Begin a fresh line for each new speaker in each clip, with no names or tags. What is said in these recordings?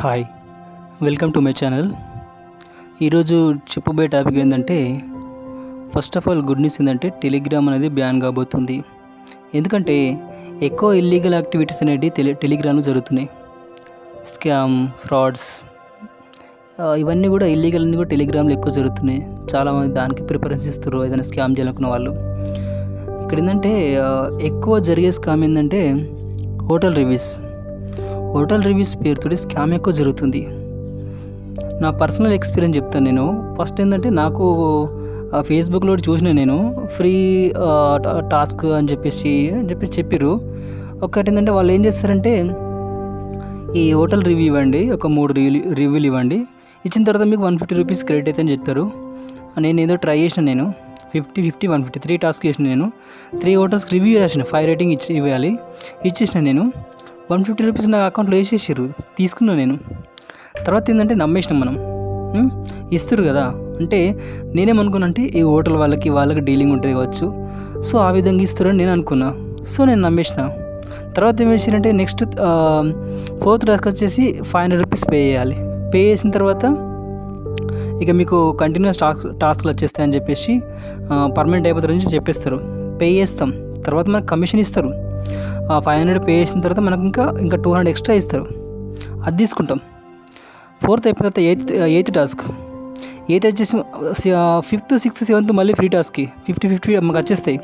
Hi, welcome to my channel. ఈరోజు చెప్పబోయే topic ఏంటంటే, first of all good news ఏంటంటే టెలిగ్రామ్ అనేది బ్యాన్ కాబోతుంది. ఎందుకంటే ఎక్కువ ఇల్లీగల్ యాక్టివిటీస్ అనేవి టెలిగ్రామ్లో జరుగుతున్నాయి. స్కామ్, ఫ్రాడ్స్ ఇవన్నీ కూడా ఇల్లీగల్ అన్నీ కూడా టెలిగ్రామ్లో ఎక్కువ జరుగుతున్నాయి. చాలామంది దానికి ప్రిఫరెన్స్ ఇస్తారు ఏదైనా స్కామ్ చేయాలనుకున్న వాళ్ళు. ఇక్కడ ఏంటంటే ఎక్కువ జరిగే స్కామ్ ఏంటంటే హోటల్ రివ్యూస్ పేరుతో స్కామ్ ఎక్కువ జరుగుతుంది. నా పర్సనల్ ఎక్స్పీరియన్స్ చెప్తాను నేను. ఫస్ట్ ఏంటంటే నాకు ఫేస్బుక్లో చూసిన నేను ఫ్రీ టాస్క్ అని చెప్పేసి చెప్పారు. ఒకటి ఏంటంటే వాళ్ళు ఏం చేస్తారంటే, ఈ హోటల్ రివ్యూ ఇవ్వండి, ఒక 3 రివ్యూలు ఇవ్వండి, ఇచ్చిన తర్వాత మీకు 150 రూపీస్ క్రెడిట్ అయితే అని చెప్తారు. నేను ఏదో ట్రై చేసిన, నేను 50, 150 3 టాస్క్ చేసిన. నేను 3 హోటల్స్కి రివ్యూ రాసిన, 5 రేటింగ్ ఇచ్చేసిన. నేను 150 రూపీస్ నా అకౌంట్లో వేసేసారు, తీసుకున్నాను నేను. తర్వాత ఏంటంటే నమ్మేసినాం మనం, ఇస్తారు కదా అంటే నేనేమనుకున్నా అంటే ఈ హోటల్ వాళ్ళకి డీలింగ్ ఉంటుంది కావచ్చు, సో ఆ విధంగా ఇస్తారని నేను అనుకున్నా. సో నేను నమ్మేసిన. తర్వాత ఏం చేసారంటే నెక్స్ట్ 4th టాస్క్ వచ్చేసి 500 రూపీస్ పే చేయాలి. పే చేసిన తర్వాత ఇక మీకు కంటిన్యూస్ టాస్క్లు వచ్చేస్తాయని చెప్పేసి పర్మనెంట్ అయిపోతారని చెప్పేస్తారు. పే చేస్తాం, తర్వాత మనకు కమిషన్ ఇస్తారు. 500 పే చేసిన తర్వాత మనకు ఇంకా 200 ఎక్స్ట్రా ఇస్తారు, అది తీసుకుంటాం. 4th అయిపోయిన తర్వాత 8th టాస్క్ వచ్చేసి 5th, 6th, 7th మళ్ళీ ఫ్రీ టాస్క్కి 50 మాకు వచ్చేస్తాయి.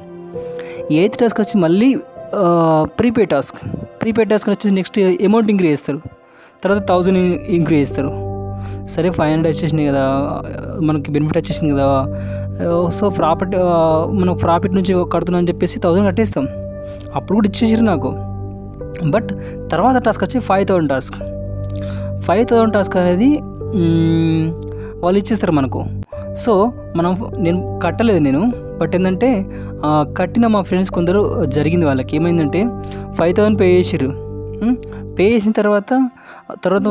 8th టాస్క్ వచ్చి మళ్ళీ ప్రీపేడ్ టాస్క్ వచ్చేసి నెక్స్ట్ అమౌంట్ ఇంక్రీజ్ చేస్తారు. తర్వాత 1000 ఇంక్రీజ్ చేస్తారు. సరే 500 వచ్చేసినాయి కదా, మనకి బెనిఫిట్ వచ్చేసింది కదా, సో మనం ప్రాఫిట్ నుంచి కడుతున్నాం అని చెప్పేసి 1000 కట్టేస్తాం. అప్పుడు కూడా ఇచ్చేసారు నాకు. బట్ తర్వాత టాస్క్ వచ్చి 5000 టాస్క్ అనేది వాళ్ళు ఇచ్చేస్తారు మనకు. సో నేను కట్టలేదు నేను, బట్ ఏంటంటే కట్టిన మా ఫ్రెండ్స్ కొందరు జరిగింది. వాళ్ళకి ఏమైందంటే 5000 పే చేసారు. పే చేసిన తర్వాత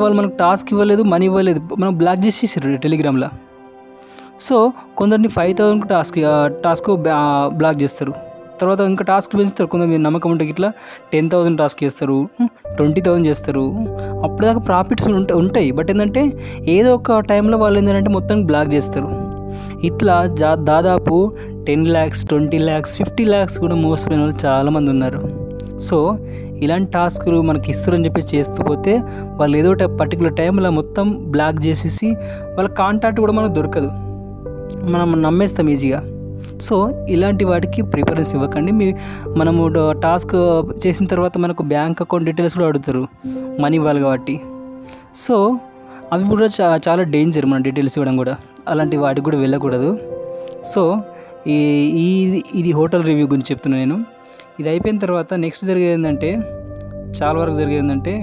వాళ్ళు మనకు టాస్క్ ఇవ్వలేదు, మనీ ఇవ్వలేదు, మనం బ్లాక్ చేసేసారు టెలిగ్రామ్లో. సో కొందరిని 5000 టాస్క్ బ్లాక్ చేస్తారు. తర్వాత ఇంకా టాస్క్ పెంచుతారు. కొందరు మీరు నమ్మకం ఉంటే ఇట్లా 10,000 టాస్క్ చేస్తారు, 20,000 చేస్తారు. అప్పటిదాకా ప్రాఫిట్స్ ఉంటాయి. బట్ ఏంటంటే ఏదో ఒక టైంలో వాళ్ళు ఏంటంటే మొత్తం బ్లాక్ చేస్తారు. ఇట్లా దాదాపు 10 lakhs, 20 lakhs, 50 lakhs కూడా మోసపోయిన వాళ్ళు చాలామంది ఉన్నారు. సో ఇలాంటి టాస్కులు మనకి ఇస్తారని చెప్పి చేస్తూ పోతే వాళ్ళు ఏదో పర్టికులర్ టైంలో మొత్తం బ్లాక్ చేసేసి వాళ్ళ కాంటాక్ట్ కూడా మనకు దొరకదు, మనం నమ్మేస్తాం ఈజీగా. సో ఇలాంటి వాటికి ప్రిఫరెన్స్ ఇవ్వకండి. మనము టాస్క్ చేసిన తర్వాత మనకు బ్యాంక్ అకౌంట్ డీటెయిల్స్ కూడా అడుగుతారు, మనీ ఇవ్వాలి కాబట్టి. సో అవి కూడా చాలా డేంజర్, మన డీటెయిల్స్ ఇవ్వడం కూడా. అలాంటి వాటికి కూడా వెళ్ళకూడదు. సో ఇది హోటల్ రివ్యూ గురించి చెప్తున్నాను నేను. ఇది అయిపోయిన తర్వాత నెక్స్ట్ జరిగేది ఏంటంటే, చాలా వరకు జరిగేది ఏంటంటే,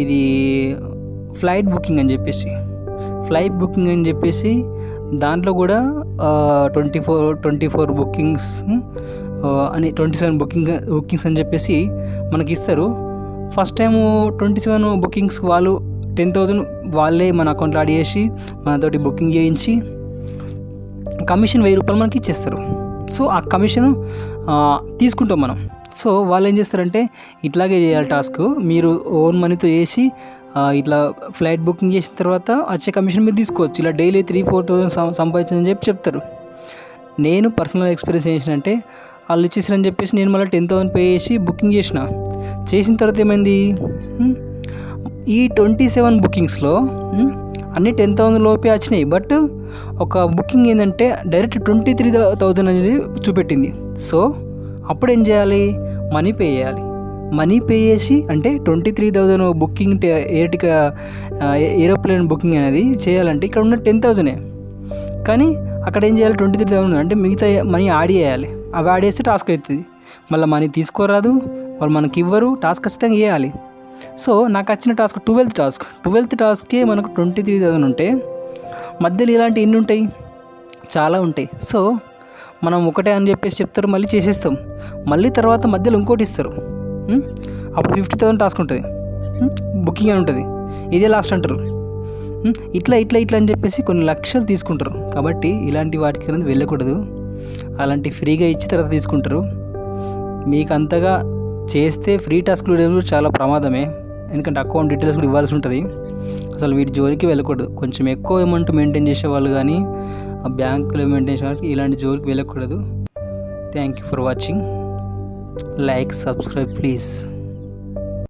ఇది ఫ్లైట్ బుకింగ్ అని చెప్పేసి దాంట్లో కూడా 24 బుకింగ్స్ అని 27 బుకింగ్స్ అని చెప్పేసి మనకి ఇస్తారు. ఫస్ట్ టైము 27 బుకింగ్స్ వాళ్ళు 10,000 వాళ్ళే మన అకౌంట్లో యాడ్ చేసి మనతోటి బుకింగ్ చేయించి కమిషన్ 1000 రూపాయలు మనకి ఇచ్చేస్తారు. సో ఆ కమిషన్ తీసుకుంటాం మనం. సో వాళ్ళు ఏం చేస్తారంటే, ఇట్లాగే చేయాలి టాస్క్, మీరు ఓన్ మనీతో చేసి ఇట్లా ఫ్లైట్ బుకింగ్ చేసిన తర్వాత వచ్చే కమిషన్ మీరు తీసుకోవచ్చు, ఇలా డైలీ 3,000-4,000 సంపాదించని చెప్తారు. నేను పర్సనల్ ఎక్స్పీరియన్స్ చేసినంటే, వాళ్ళు ఇచ్చేసారని చెప్పేసి నేను మళ్ళీ 10,000 పే చేసి బుకింగ్ చేసిన తర్వాత ఏమైంది, ఈ 27 బుకింగ్స్లో అన్నీ 10,000 లోపే వచ్చినాయి. బట్ ఒక బుకింగ్ ఏంటంటే డైరెక్ట్ 23,000 అనేది చూపెట్టింది. సో అప్పుడు ఏం చేయాలి, మనీ పే చేసి, అంటే 23,000 బుకింగ్ ఏరోప్లేన్ బుకింగ్ అనేది చేయాలంటే ఇక్కడ ఉన్న 10,000, కానీ అక్కడ ఏం చేయాలి 23,000 అంటే మిగతా మనీ యాడ్ చేయాలి. అవి యాడ్ చేస్తే టాస్క్ అవుతుంది. మళ్ళీ మనీ తీసుకోరాదు, వాళ్ళు మనకి ఇవ్వరు, టాస్క్ ఖచ్చితంగా చేయాలి. సో నాకు వచ్చిన టాస్క్ 12th టాస్క్కే మనకు 23,000 ఉంటే మధ్యలో ఇలాంటి ఎన్ని ఉంటాయి, చాలా ఉంటాయి. సో మనం ఒకటే అని చెప్పేసి చెప్తారు, మళ్ళీ చేసేస్తాం. మళ్ళీ తర్వాత మధ్యలో ఇంకోటి ఇస్తారు, అప్పుడు 50,000 టాస్క్ ఉంటుంది, బుకింగ్ అని ఉంటుంది, ఇదే లాస్ట్ అంటారు. ఇట్లా అని చెప్పేసి కొన్ని లక్షలు తీసుకుంటారు. కాబట్టి ఇలాంటి వాటికి అనేది వెళ్ళకూడదు. అలాంటి ఫ్రీగా ఇచ్చి తర్వాత తీసుకుంటారు. మీకు అంతగా చేస్తే ఫ్రీ టాస్క్లు చాలా ప్రమాదమే. ఎందుకంటే అకౌంట్ డీటెయిల్స్ కూడా ఇవ్వాల్సి ఉంటుంది. అసలు వీటి జోలికి వెళ్ళకూడదు. కొంచెం ఎక్కువ అమౌంట్ మెయింటైన్ చేసేవాళ్ళు కానీ ఆ బ్యాంకులో మెయింటైన్ చేసే వాళ్ళకి ఇలాంటి జోలికి వెళ్ళకూడదు. Thank you for watching. Like, subscribe please.